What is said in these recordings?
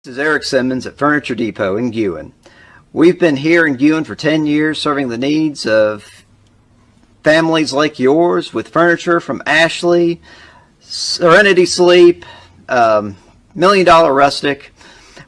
This is Eric Simmons at Furniture Depot in Guin. We've been here in Guin for 10 years serving the needs of families like yours with furniture from Ashley, Serenity Sleep, Million Dollar Rustic.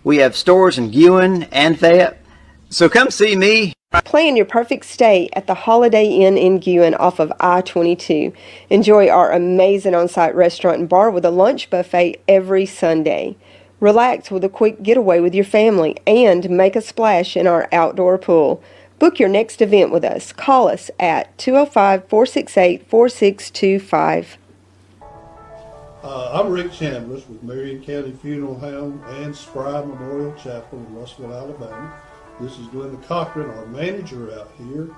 We have stores in Guin and Fayette. So come see me. Plan your perfect stay at the Holiday Inn in Guin off of I-22. Enjoy our amazing on-site restaurant and bar with a lunch buffet every Sunday. Relax with a quick getaway with your family and make a splash in our outdoor pool. Book your next event with us. Call us at 205-468-4625. I'm Rick Chambliss with Marion County Funeral Home and Spry Memorial Chapel in Russellville, Alabama. This is Glenda Cochran, our manager out here.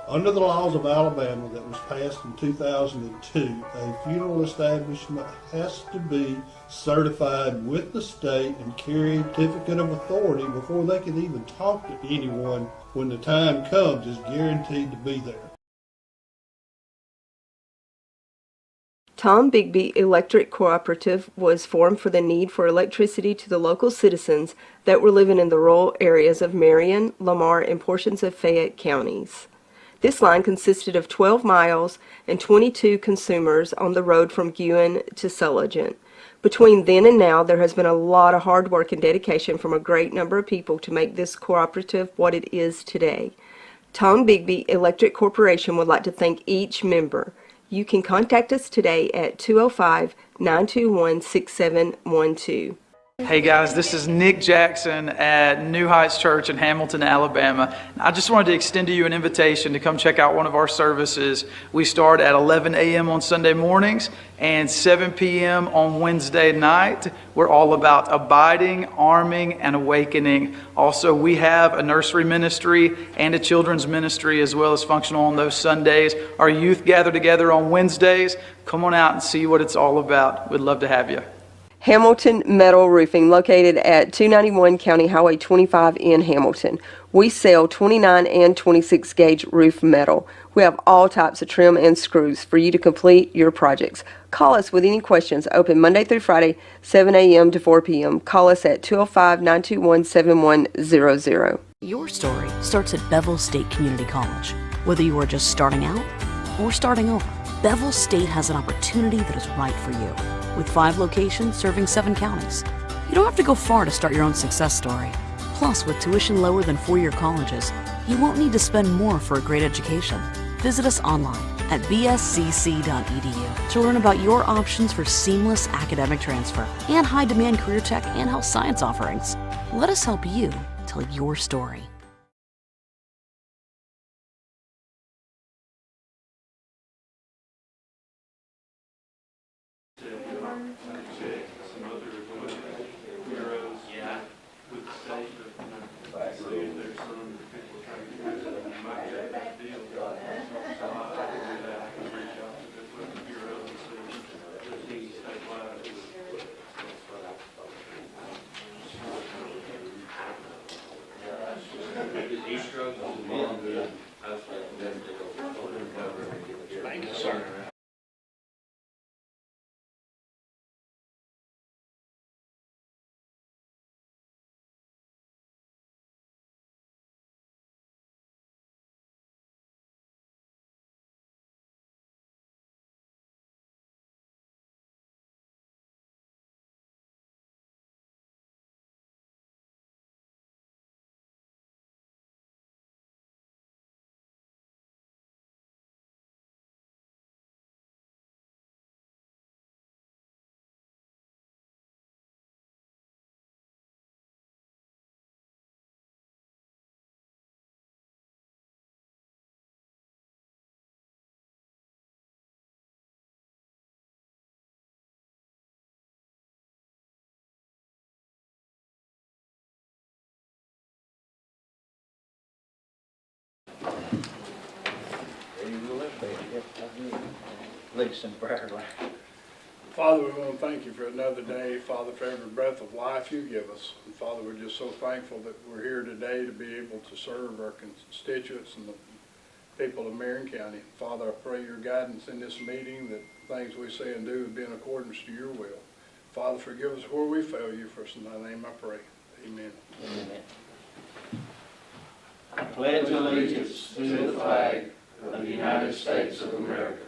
Under the laws of Alabama that was passed in 2002, a funeral establishment has to be certified with the state and carry a certificate of authority before they can even talk to anyone when the time comes is guaranteed to be there. Tom Bigby Electric Cooperative was formed for the need for electricity to the local citizens that were living in the rural areas of Marion, Lamar, and portions of Fayette counties. This line consisted of 12 miles and 22 consumers on the road from Guin to Sulligent. Between then and now, there has been a lot of hard work and dedication from a great number of people to make this cooperative what it is today. Tom Bigby Electric Corporation would like to thank each member. You can contact us today at 205-921-6712. Hey guys, this is Nick Jackson at New Heights Church in Hamilton, Alabama. I just wanted to extend to you an invitation to come check out one of our services. We start at 11 a.m. on Sunday mornings and 7 p.m. on Wednesday night. We're all about abiding, arming, and awakening. Also, we have a nursery ministry and a children's ministry as well as functional on those Sundays. Our youth gather together on Wednesdays. Come on out and see what it's all about. We'd love to have you. Hamilton Metal Roofing, located at 291 County Highway 25 in Hamilton. We sell 29 and 26 gauge roof metal. We have all types of trim and screws for you to complete your projects. Call us with any questions. Open Monday through Friday, 7 a.m. to 4 p.m. Call us at 205-921-7100. Your story starts at Bevel State Community College. Whether you are just starting out or starting over, Bevel State has an opportunity that is right for you. With 5 locations serving 7 counties. You don't have to go far to start your own success story. Plus, with tuition lower than four-year colleges, you won't need to spend more for a great education. Visit us online at bscc.edu to learn about your options for seamless academic transfer and high-demand career tech and health science offerings. Let us help you tell your story. Thank you, sir. Father, we want to thank you for another day, Father, for every breath of life you give us. And Father, we're just so thankful that we're here today to be able to serve our constituents and the people of Marion County. Father, I pray your guidance in this meeting, that things we say and do be in accordance to your will. Father, forgive us where we fail you. For in thy name I pray. Amen. Amen. I pledge allegiance to the flag of the United States of America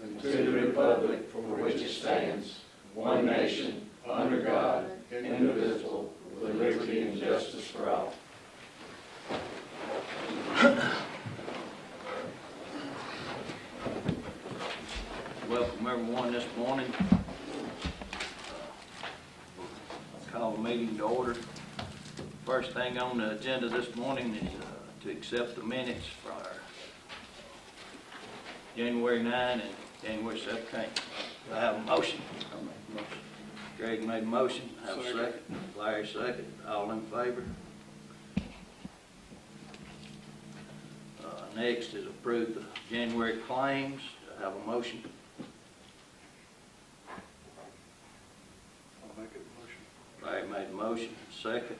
and to the republic for which it stands, one nation, under God, indivisible, with liberty and justice for all. Welcome everyone this morning. I'll call the meeting to order. First thing on the agenda this morning is to accept the minutes for our January 9 and January 17. Do I have a motion? I'll make a motion. Greg made a motion. I have a second. Larry second. All in favor? Next is approve the January claims. Do I have a motion? I'll make a motion. Larry made a motion. Second.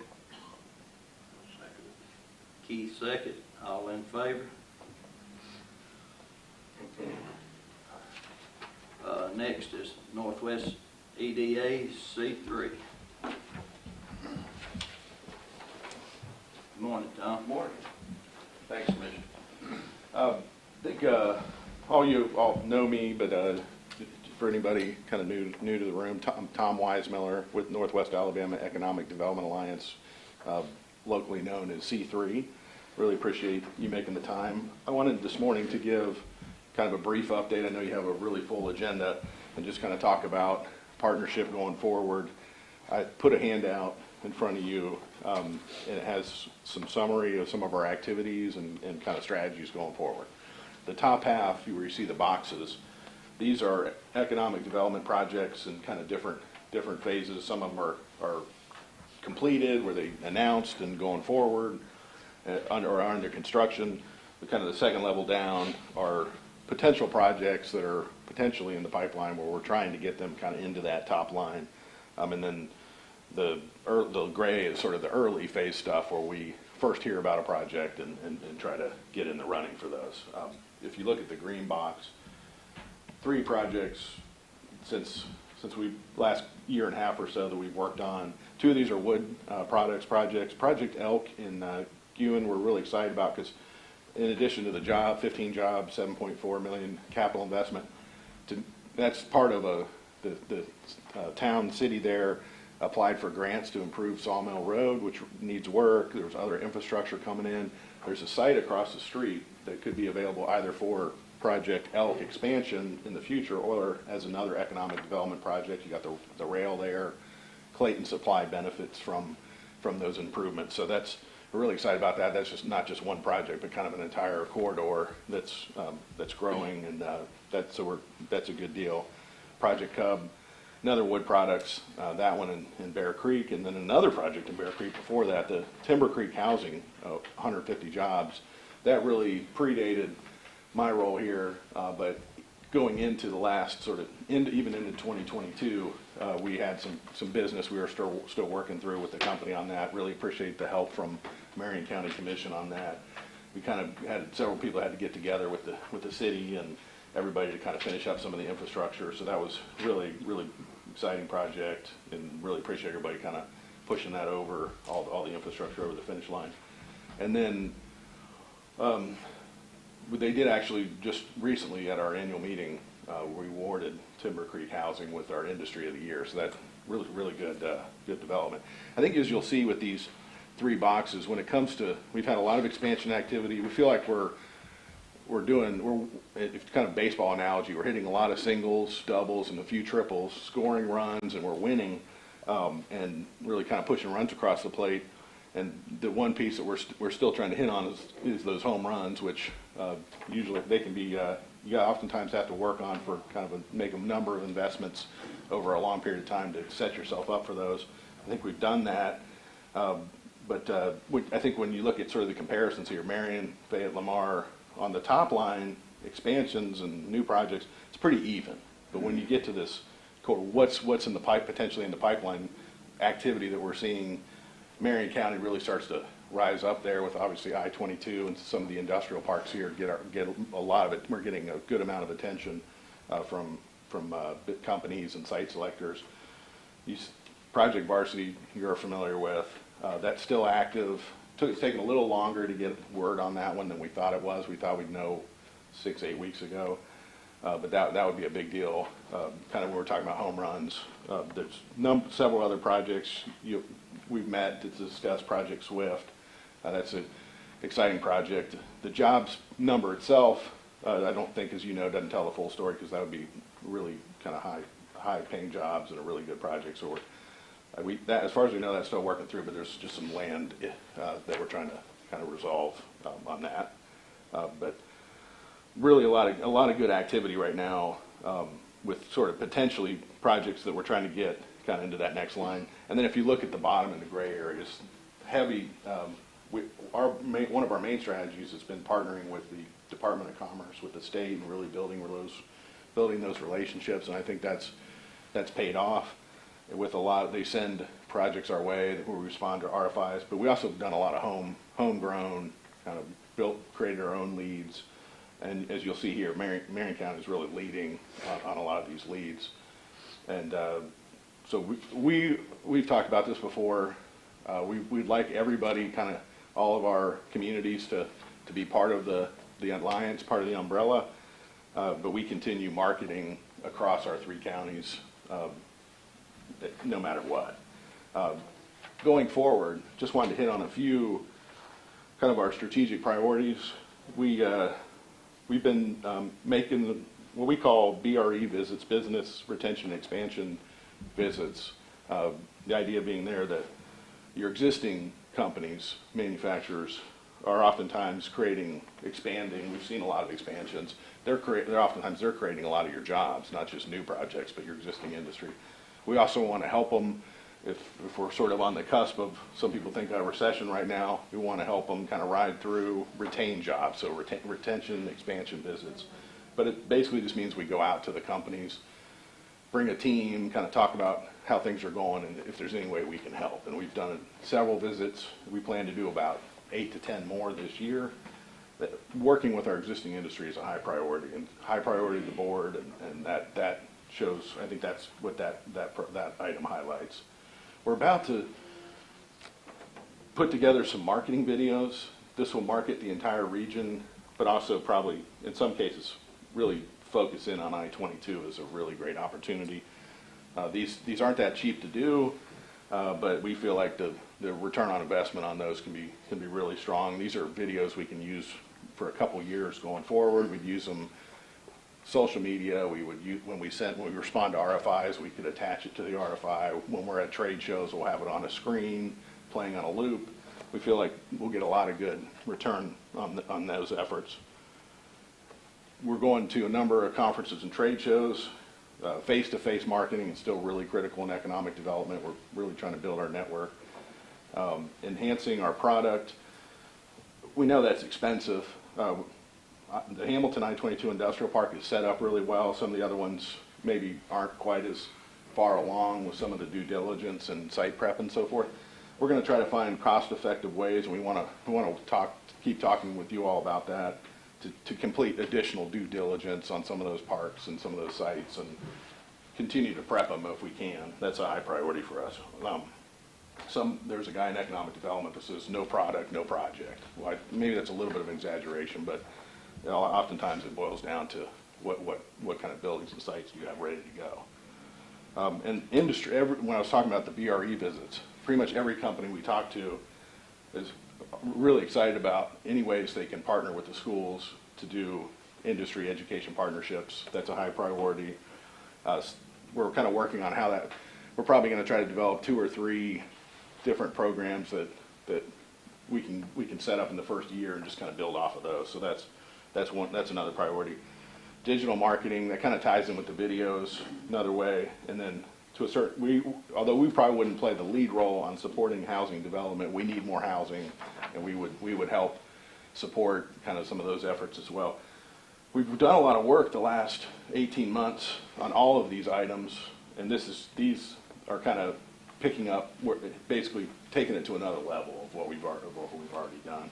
Keith second. All in favor? Next is Northwest EDA C3. Good morning, Tom. Morning. Thanks, Commissioner. I think all you all know me, but for anybody kind of new to the room, I'm Tom Weismiller with Northwest Alabama Economic Development Alliance, locally known as C3. Really appreciate you making the time. I wanted this morning to give kind of a brief update. I know you have a really full agenda, and just kind of talk about partnership going forward. I put a handout in front of you, and it has some summary of some of our activities and kind of strategies going forward. The top half, where you see the boxes, these are economic development projects in kind of different phases. Some of them are completed, where they announced and going forward, or are under construction. But kind of the second level down are potential projects that are potentially in the pipeline, where we're trying to get them kind of into that top line. And then the gray is sort of the early phase stuff, where we first hear about a project and try to get in the running for those. If you look at the green box, 3 projects since we last year and a half or so that we've worked on. 2 of these are wood products projects. Project Elk in Guin we're really excited about, because in addition to the 15 jobs, 7.4 million capital investment, that's part of the town, city there applied for grants to improve Sawmill Road, which needs work. There's other infrastructure coming in. There's a site across the street that could be available either for Project Elk expansion in the future, or as another economic development project. You got the rail there. Clayton Supply benefits from those improvements. So we're really excited about that. That's just not just one project, but kind of an entire corridor that's growing, and that's a good deal. Project Cub, another wood products, that one in Bear Creek, and then another project in Bear Creek before that, the Timber Creek Housing, 150 jobs. That really predated my role here, but going into the last sort of even into 2022, we had some business we were still working through with the company on that. Really appreciate the help from Marion County Commission on that. We kind of had several people had to get together with the city and everybody to kind of finish up some of the infrastructure. So that was really exciting project, and really appreciate everybody kind of pushing that over, all the infrastructure over the finish line. And then they did actually just recently at our annual meeting, we awarded Timber Creek Housing with our Industry of the Year. So that's really good development. I think as you'll see with these 3 boxes, when it comes to, we've had a lot of expansion activity. We feel like it's kind of baseball analogy. We're hitting a lot of singles, doubles, and a few triples, scoring runs, and we're winning, and really kind of pushing runs across the plate. And the one piece that we're still trying to hit on is those home runs, which usually they can be, you oftentimes have to work on for kind of make a number of investments over a long period of time to set yourself up for those. I think we've done that. But I think when you look at sort of the comparisons here, Marion, Fayette, Lamar, on the top line, expansions and new projects, it's pretty even. But when you get to this, what's in the potentially in the pipeline activity that we're seeing, Marion County really starts to rise up there with obviously I-22 and some of the industrial parks here. Get a lot of it. We're getting a good amount of attention from companies and site selectors. Project Varsity you're familiar with. That's still active. It's taken a little longer to get word on that one than we thought it was. We thought we'd know 6-8 weeks ago. But that would be a big deal. Kind of when we're talking about home runs. There's several other projects we've met to discuss Project Swift. That's an exciting project. The jobs number itself, I don't think, as you know, doesn't tell the full story, because that would be really kind of high paying jobs and a really good project. So as far as we know, that's still working through, but there's just some land that we're trying to kind of resolve on that. But really a lot of good activity right now with sort of potentially projects that we're trying to get kind of into that next line. And then if you look at the bottom in the gray areas, heavy, one of our main strategies has been partnering with the Department of Commerce, with the state, and really building those relationships. And I think that's paid off. With they send projects our way where we respond to RFIs, but we also have done a lot of homegrown, kind of created our own leads. And as you'll see here, Marion County is really leading on a lot of these leads. And so we've talked about this before. We'd like everybody, kind of all of our communities, to be part of the alliance, part of the umbrella. But we continue marketing across our 3 counties, no matter what. Going forward, just wanted to hit on a few kind of our strategic priorities. We've been making what we call BRE visits, business retention expansion visits. The idea being there that your existing companies, manufacturers, are oftentimes expanding. We've seen a lot of expansions. Oftentimes they're creating a lot of your jobs, not just new projects, but your existing industry. We also want to help them if we're sort of on the cusp of, some people think, a recession right now. We want to help them kind of ride through, retain jobs, so retention, expansion visits. But it basically just means we go out to the companies, bring a team, kind of talk about how things are going and if there's any way we can help. And we've done several visits. We plan to do about 8 to 10 more this year. Working with our existing industry is a high priority, and high priority to the board, and that shows, I think that's what that item highlights. We're about to put together some marketing videos. This will market the entire region, but also probably, in some cases, really focus in on I-22 as a really great opportunity. These aren't that cheap to do, but we feel like the return on investment on those can be really strong. These are videos we can use for a couple years going forward. We'd use them social media. We would use, when we respond to RFIs, we could attach it to the RFI. When we're at trade shows, we'll have it on a screen, playing on a loop. We feel like we'll get a lot of good return on those efforts. We're going to a number of conferences and trade shows. Face-to-face marketing is still really critical in economic development. We're really trying to build our network. Enhancing our product. We know that's expensive. The Hamilton I-22 Industrial Park is set up really well. Some of the other ones maybe aren't quite as far along with some of the due diligence and site prep and so forth. We're going to try to find cost-effective ways, and we want to keep talking with you all about that to complete additional due diligence on some of those parks and some of those sites, and continue to prep them if we can. That's a high priority for us. There's a guy in economic development that says no product, no project. Well, maybe that's a little bit of an exaggeration, but oftentimes it boils down to what kind of buildings and sites do you have ready to go. And industry, when I was talking about the BRE visits, pretty much every company we talk to is really excited about any ways they can partner with the schools to do industry education partnerships. That's a high priority. We're kind of working on how that, we're probably going to try to develop 2 or 3 different programs that we can set up in the first year and just kind of build off of those. So that's another priority. Digital marketing, that kind of ties in with the videos another way. And then to a certain, although we probably wouldn't play the lead role on supporting housing development, we need more housing, and we would help support kind of some of those efforts as well. We've done a lot of work the last 18 months on all of these items, and these are kind of picking up, basically taking it to another level of what we've already done.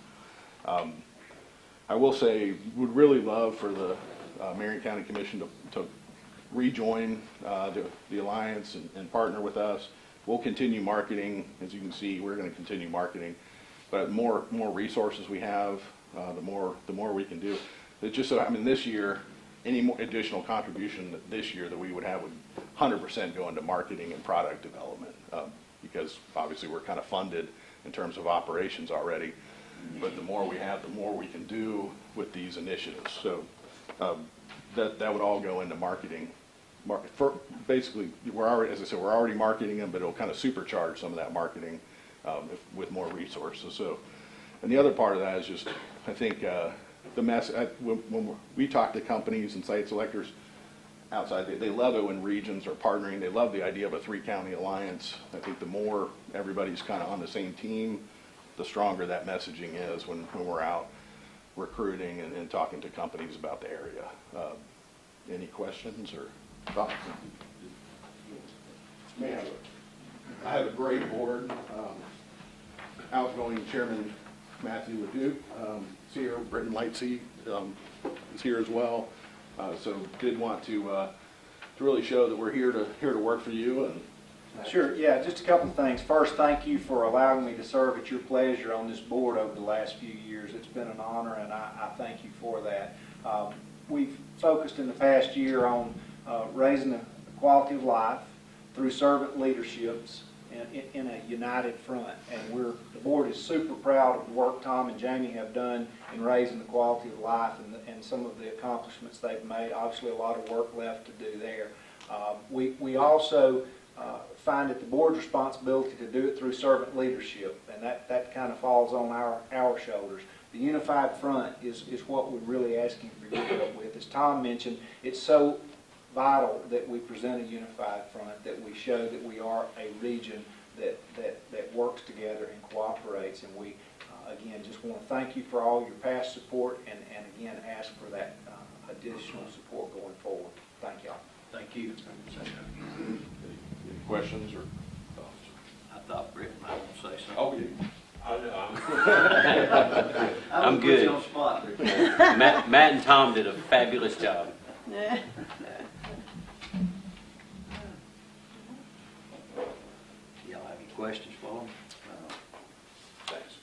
I will say, would really love for the Marion County Commission to rejoin the alliance and partner with us. We'll continue marketing. As you can see, we're going to continue marketing. But more resources we have, the more we can do. It's just so, I mean, this year, any more additional contribution this year that we would have would 100% go into marketing and product development, because obviously we're kind of funded in terms of operations already. But the more we have, the more we can do with these initiatives. So that would all go into marketing. Basically, we're already, as I said, we're already marketing them, but it'll kind of supercharge some of that marketing with more resources. So, and the other part of that is just, I think, the when we talk to companies and site selectors outside, they love it when regions are partnering. They love the idea of a 3-county alliance. I think the more everybody's kind of on the same team, the stronger that messaging is when we're out recruiting and talking to companies about the area. Any questions or thoughts? I have a great board. Outgoing Chairman Matthew Leduc is here. Britton Lightsey is here as well. So did want to really show that we're here to work for you. And sure, yeah, just a couple of things. First, thank you for allowing me to serve at your pleasure on this board over the last few years. It's been an honor, and I thank you for that. We've focused in the past year on raising the quality of life through servant leaderships in a united front. And the board is super proud of the work Tom and Jamie have done in raising the quality of life and some of the accomplishments they've made. Obviously, a lot of work left to do there. We also find it the board's responsibility to do it through servant leadership, and that kind of falls on our shoulders. The unified front is what we're really asking for your help with. As Tom mentioned, it's so vital that we present a unified front, that we show that we are a region that works together and cooperates. And we, again, just want to thank you for all your past support and again, ask for that additional support going forward. Thank y'all. Thank you. any questions or thoughts? I thought Britt might want to say something. Oh, yeah. I'm good. You on the spot, Matt and Tom did a fabulous job. Y'all have any questions for him? Thanks.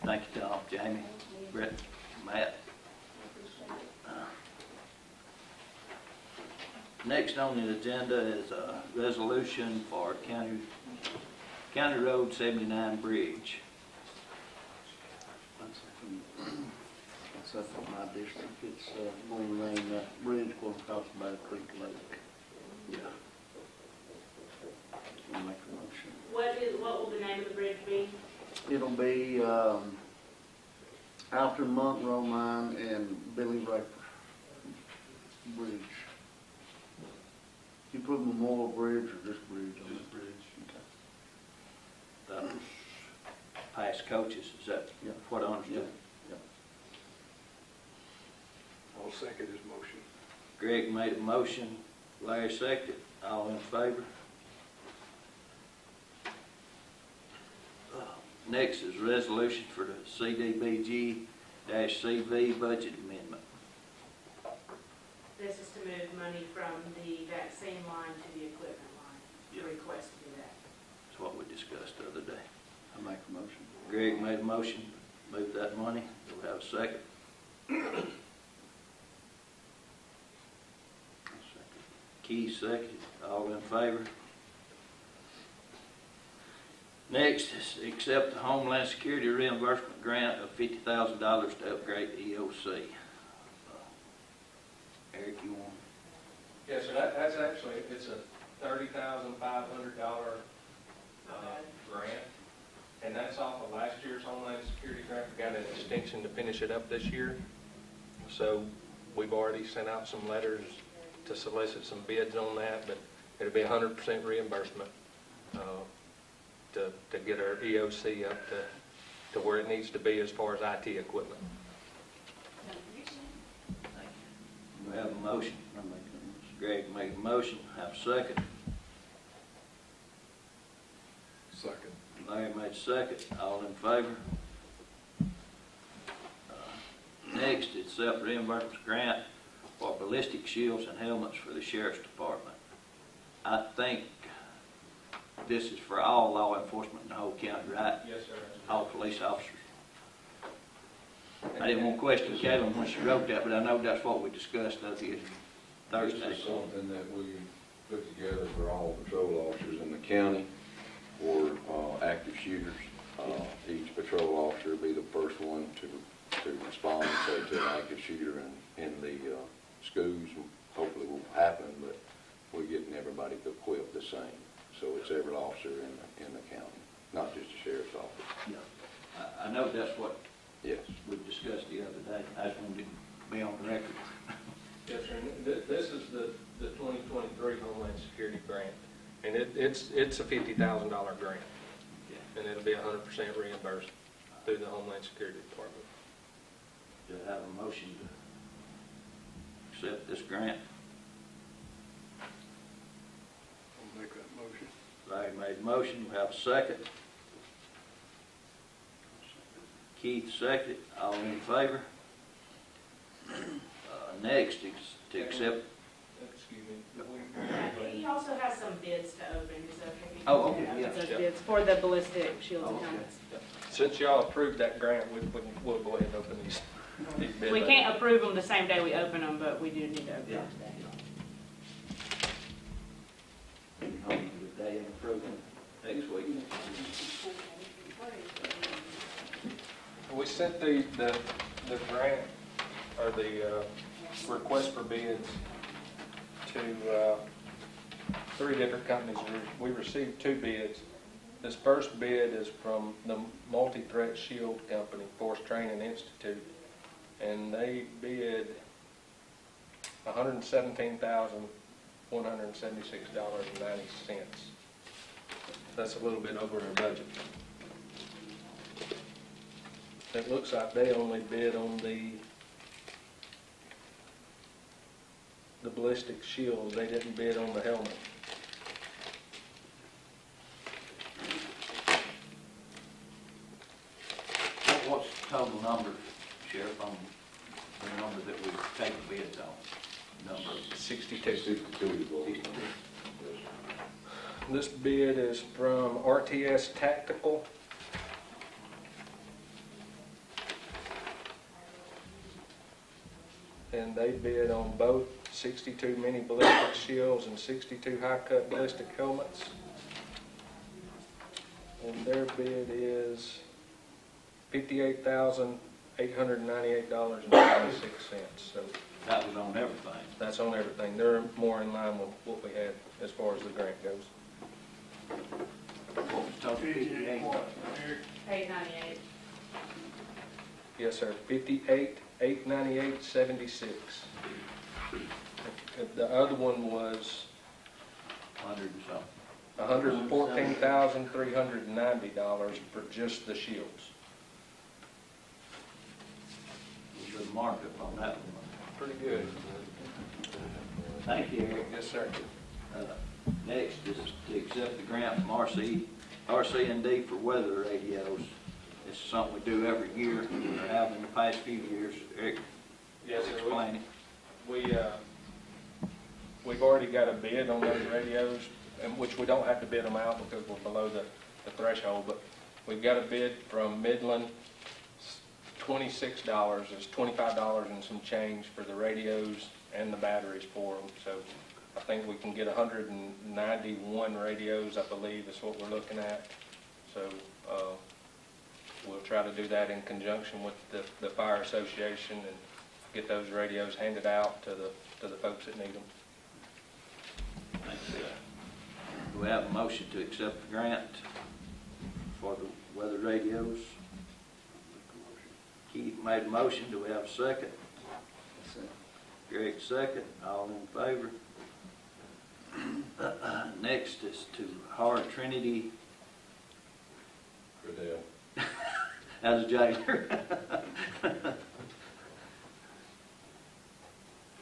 Thank you, Tom, Jamie, Brett, Matt. Next on the agenda is a resolution for County Road 79 Bridge. That's up in my district. It's going to rain that bridge going across Battle Creek Lake. Yeah. I'll make a motion. What will the name of the bridge be? It'll be Alter Monroe Mine and Billy Raper Bridge. You put Memorial Bridge or just bridge on this bridge? Okay. That was past coaches, is that what I understood? Yep. I'll second his motion. Greg made a motion, Larry seconded. All in favor? Next is resolution for the CDBG-CV budget amendment. This is to move money from the vaccine line to the equipment line. The request to do that. That's what we discussed the other day. I make a motion. Greg made a motion, move that money. Do we have a second? Keith seconded. All in favor? Next is accept the Homeland Security reimbursement grant of $50,000 to upgrade the EOC. Eric, you want? Yes, sir. That's actually, it's a $30,500 grant, and that's off of last year's Homeland Security grant. We got an extension to finish it up this year, so we've already sent out some letters to solicit some bids on that, but it'll be 100% reimbursement to get our EOC up to where it needs to be as far as IT equipment. We have a motion. Greg made a motion. Have a second. Second. Larry made a second. All in favor? Next, it's self-reimbursement grant for ballistic shields and helmets for the sheriff's department. I think this is for all law enforcement in the whole county, right? Yes, sir. All police officers. I didn't want to question Caitlin when she wrote that, but I know that's what we discussed up here Thursday. This is something that we put together for all patrol officers in the county for active shooters. Each patrol officer will be the first one to respond, say, to an active shooter in the schools. Hopefully will happen, but we're getting everybody to equip the same. So it's every officer in the county, not just the sheriff's office. Yeah. I know that's what yes. we discussed the other day. I just wanted to be on the record. Yes, sir. And this is the 2023 Homeland Security grant, and it's a $50,000 grant, and it'll be 100% reimbursed through the Homeland Security Department. Do I have a motion to accept this grant? I'll make that motion. Larry made a motion. We have a second. Keith seconded. All in favor? Next is to accept. Excuse me. He also has some bids to open, so if you Oh, okay, can yeah. those bids for the ballistic shields Oh, and okay. helmets. Since y'all approved that grant, we'll go ahead and open these bids. We can't approve them the same day we open them, but we do need to open Yeah. them today. Good day and improvement next week. We sent the grant, or the request for bids to 3 different companies. We received 2 bids. This first bid is from the Multi-Threat Shield Company, Force Training Institute, and they bid $117,176.90. That's a little bit over their budget. It looks like they only bid on the ballistic shields. They didn't bid on the helmet. What's the total number, Sheriff, on the number that we've taken bids on? Number 62. 62. This bid is from RTS Tactical. And they bid on both 62 mini ballistic shields and 62 high-cut ballistic helmets. And their bid is $58,898.96. So that was on everything. That's on everything. They're more in line with what we had as far as the grant goes. What was total? 58. 898. Yes, sir. 58,898.76. The other one was 100 and something. $114,390 for just the shields. Good markup on that one. Pretty good. Thank you, Eric. Yes, sir. Next is to accept the grant from RC&D for weather radios. This is something we do every year, or have in the past few years. Eric, Yes, sir. explain it. We've already got a bid on those radios, and which we don't have to bid them out because we're below the threshold, but we've got a bid from Midland, $26. It's $25 and some change for the radios and the batteries for them. So I think we can get 191 radios, I believe, is what we're looking at. So we'll try to do that in conjunction with the Fire Association and get those radios handed out to the folks that need them. Thank you. Do we have a motion to accept the grant for the weather radios? Keith made a motion. Do we have a second? Greg second. All in favor? Next is to Hard Trinity. Credell. As a jailer.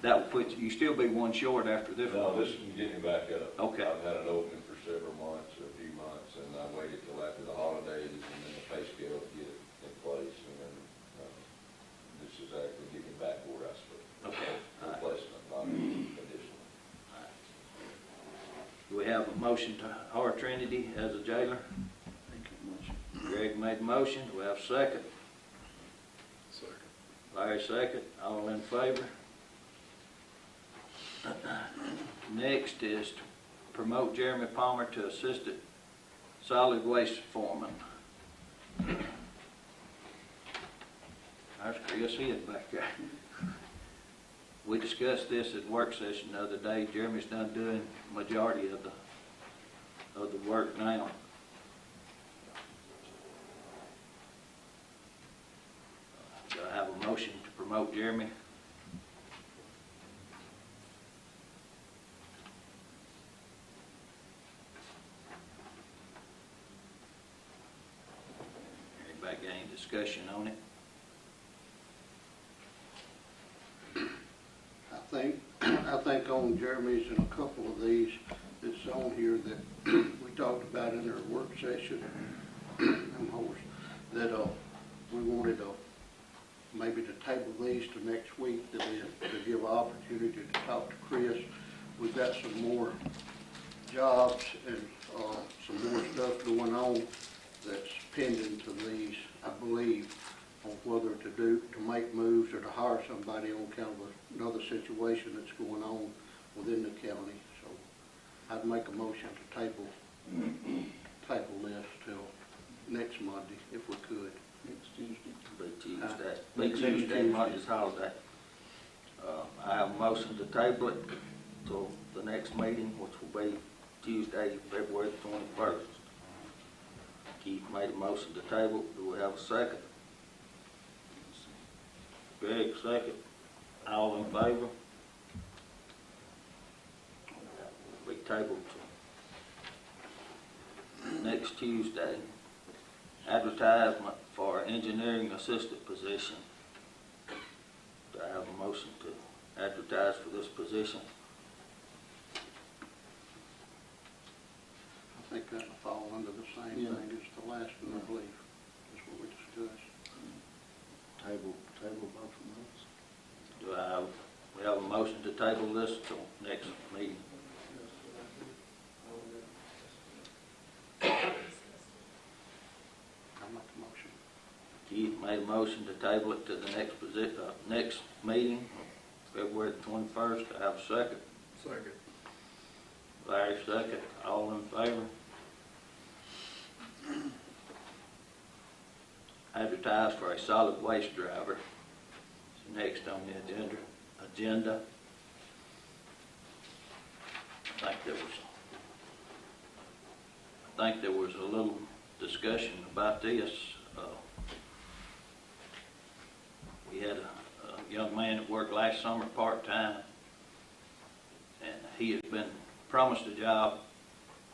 That would put you still be one short after this No, one. this can get me back up. Okay. I've had it open for several months, a few months, and I waited till after the holidays and then the pay scale to get it in place, and then this is actually getting back where I was supposed to. Okay. All right. Replacement. motion to hire Trinity as a jailer? Greg made the motion. Do we have a second? Second. Larry second. All in favor? Next is to promote Jeremy Palmer to assistant solid waste foreman. There's Chris, he is back there. We discussed this at work session the other day. Jeremy's done doing majority of the work now. Do I have a motion to promote Jeremy? Anybody got any discussion on it? I think on Jeremy's and a couple of these that's on here that we talked about in our work session, that we wanted maybe to table these to next week, to give an opportunity to talk to Chris. We've got some more jobs and some more stuff going on that's pending to these, I believe, on whether to make moves or to hire somebody on kind of another situation that's going on within the county. So I'd make a motion to table this till next Monday if we could. Next Tuesday. Next Tuesday, Monday's holiday. I have a motion to table it till the next meeting, which will be Tuesday, February 21st. Keith made a motion to table. Do we have a second? Greg, second. All in favor? We tabled to next Tuesday. Advertisement for engineering assistant position. Do I have a motion to advertise for this position? I think that'll fall under the same thing as the last one, I believe. That's what we discussed. Table both of those. Do we have a motion to table this till next meeting? I'll make a motion. Keith made a motion to table it to the next meeting, February 21st. I have a second. Second. Larry second. All in favor? Advertise for a solid waste driver. It's next on the agenda. I think there was a little discussion about this. We had a young man that worked last summer part-time, and he has been promised a job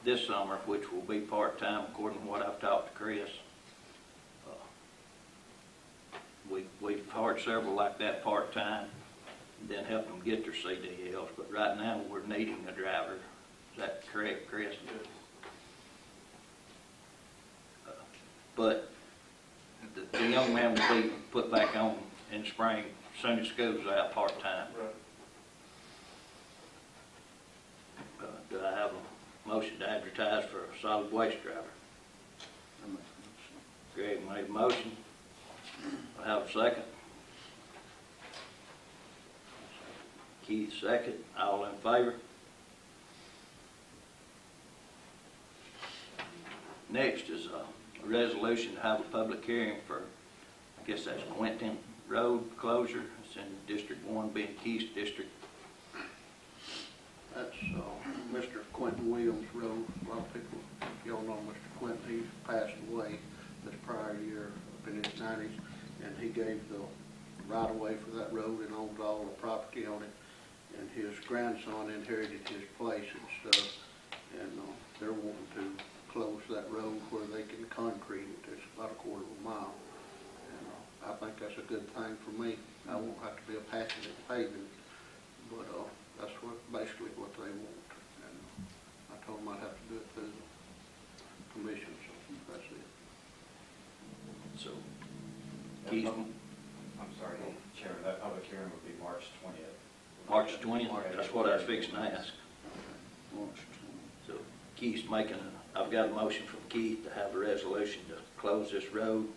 this summer, which will be part-time according to what I've talked to Chris. We've hired several like that part-time, and then help them get their CDLs, but right now we're needing a driver. Is that correct, Chris? But the young man will be put back on in spring as soon as school's out part-time. Do I have a motion to advertise for a solid waste driver? Greg made a motion. I have a second. Keith second. All in favor? Next is a resolution to have a public hearing for, I guess that's Quentin Road closure. It's in District 1, being Keith's district. That's Mr. Quentin Williams Road. A lot of people, y'all know Mr. Quentin. He passed away this prior year up in his 90s, and he gave the right-of-way for that road and owns all the property on it. And his grandson inherited his place and stuff, and they're wanting to close that road where they can concrete it. It's about a quarter of a mile, and I think that's a good thing for me. I won't have to be a patching and paving, but that's basically what they want. And I told them I'd have to do it through the commission, so that's it. So, Keith? I'm sorry, Chairman, that public hearing would be March 20th. March 20th? That's what I was fixing to ask. So, Keith's making, I've got a motion from Keith to have a resolution to close this road.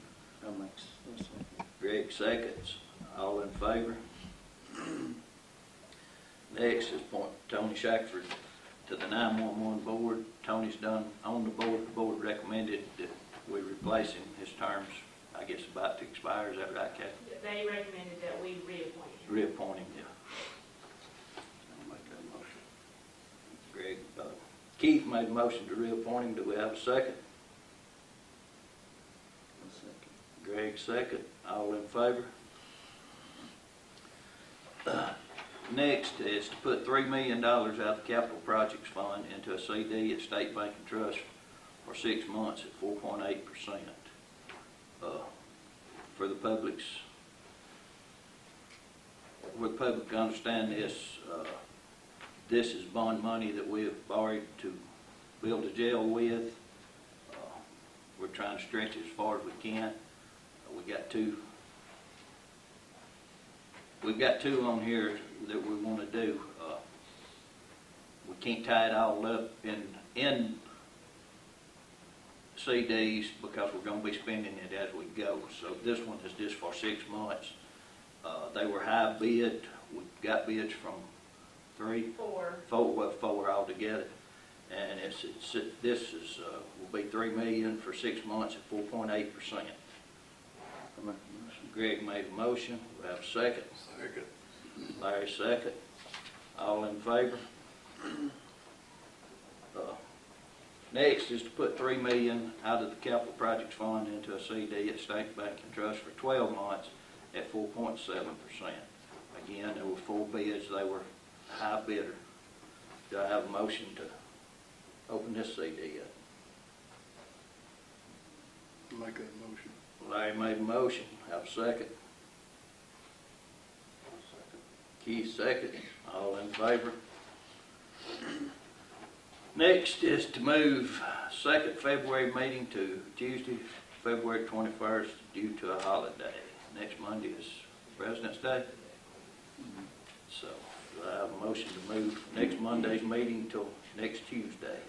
Greg seconds. All in favor? Next is point Tony Shackford to the 911 board. Tony's done on the board. The board recommended that we replace him. His term's, I guess, about to expire. Is that right, Kathy? They recommended that we reappoint him. Reappoint him, yeah. I'll make that motion. Greg, Keith made a motion to reappoint him. Do we have a second? Greg second. All in favor? Next is to put $3 million out of the Capital Projects Fund into a CD at State Bank and Trust for 6 months at 4.8%. For the public's, for the public to understand this, this is bond money that we have borrowed to build a jail with. We're trying to stretch it as far as we can. We've got two on here that we want to do. We can't tie it all up in CDs because we're going to be spending it as we go. So this one is just for 6 months. They were high bid. We got bids from four altogether, and this is will be $3 million for 6 months at 4.8%. Greg made a motion. We have a second. Second. Larry second. All in favor? Next is to put $3 million out of the Capital Projects Fund into a CD at State Bank and Trust for 12 months at 4.7%. Again, there were 4 bids. They were high bidder. Do I have a motion to open this CD up? Make that motion. Larry made a motion. Have a second. Keith second. All in favor? Next is to move second February meeting to Tuesday, February 21st due to a holiday. Next Monday is President's Day. So do I have a motion to move next Monday's meeting till next Tuesday?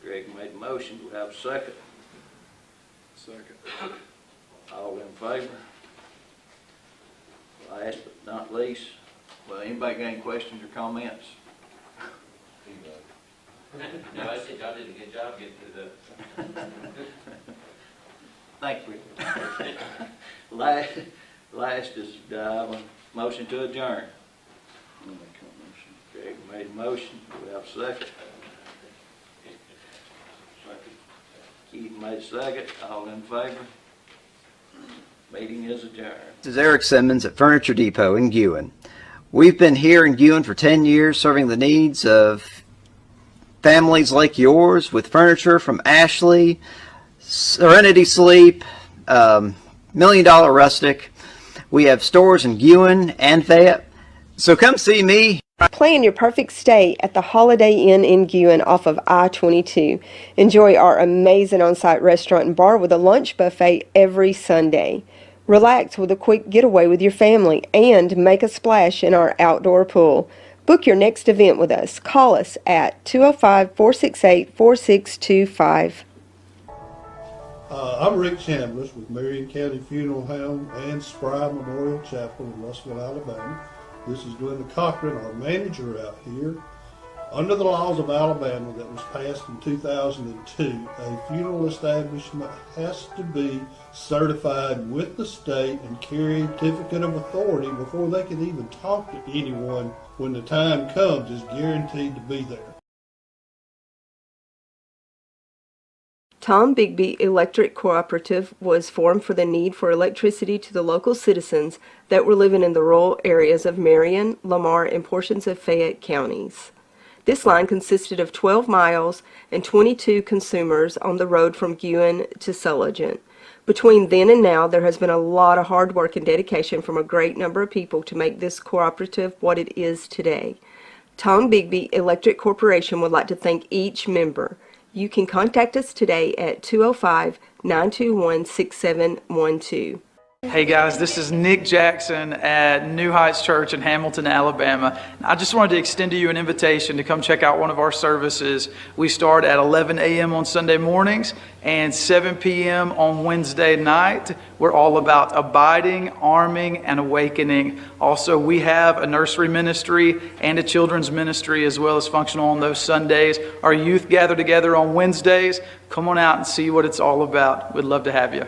Greg made a motion. Do we have a second? Second. All in favor? Last but not least, well, anybody got any questions or comments? No, I said y'all did a good job getting through the... Thank you. Last is motion to adjourn. Greg made a motion. Do we have a second? Keith made a second. All in favor? Meeting is adjourned. This is Eric Simmons at Furniture Depot in Guin. We've been here in Guin for 10 years serving the needs of families like yours with furniture from Ashley, Serenity Sleep, $1 Million Rustic. We have stores in Guin and Fayette. So come see me. Plan your perfect stay at the Holiday Inn in Guin off of I-22. Enjoy our amazing on-site restaurant and bar with a lunch buffet every Sunday. Relax with a quick getaway with your family and make a splash in our outdoor pool. Book your next event with us. Call us at 205-468-4625. I'm Rick Chambliss with Marion County Funeral Home and Spry Memorial Chapel in Russellville, Alabama. This is Glenda Cochran, our manager out here. Under the laws of Alabama that was passed in 2002, a funeral establishment has to be certified with the state and carry a certificate of authority before they can even talk to anyone when the time comes is guaranteed to be there. Tom Bigby Electric Cooperative was formed for the need for electricity to the local citizens that were living in the rural areas of Marion, Lamar, and portions of Fayette counties. This line consisted of 12 miles and 22 consumers on the road from Guin to Sulligent. Between then and now, there has been a lot of hard work and dedication from a great number of people to make this cooperative what it is today. Tom Bigby Electric Corporation would like to thank each member. You can contact us today at 205-921-6712. Hey guys, this is Nick Jackson at New Heights Church in Hamilton, Alabama. I just wanted to extend to you an invitation to come check out one of our services. We start at 11 a.m. on Sunday mornings and 7 p.m. on Wednesday night. We're all about abiding, arming, and awakening. Also, we have a nursery ministry and a children's ministry as well as functional on those Sundays. Our youth gather together on Wednesdays. Come on out and see what it's all about. We'd love to have you.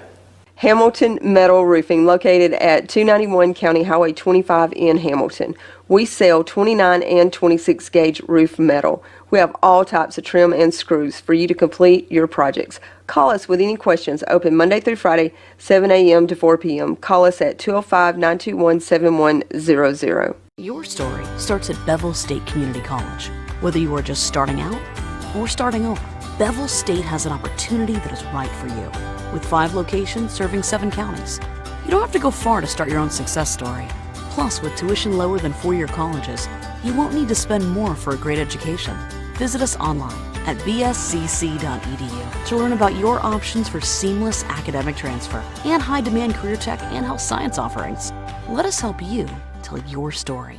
Hamilton Metal Roofing, located at 291 County Highway 25 in Hamilton. We sell 29 and 26 gauge roof metal. We have all types of trim and screws for you to complete your projects. Call us with any questions. Open Monday through Friday, 7 a.m. to 4 p.m. Call us at 205-921-7100. Your story starts at Bevel State Community College. Whether you are just starting out or starting over, Bevel State has an opportunity that is right for you. With 5 locations serving 7 counties. You don't have to go far to start your own success story. Plus, with tuition lower than 4-year colleges, you won't need to spend more for a great education. Visit us online at bscc.edu to learn about your options for seamless academic transfer and high-demand career tech and health science offerings. Let us help you tell your story.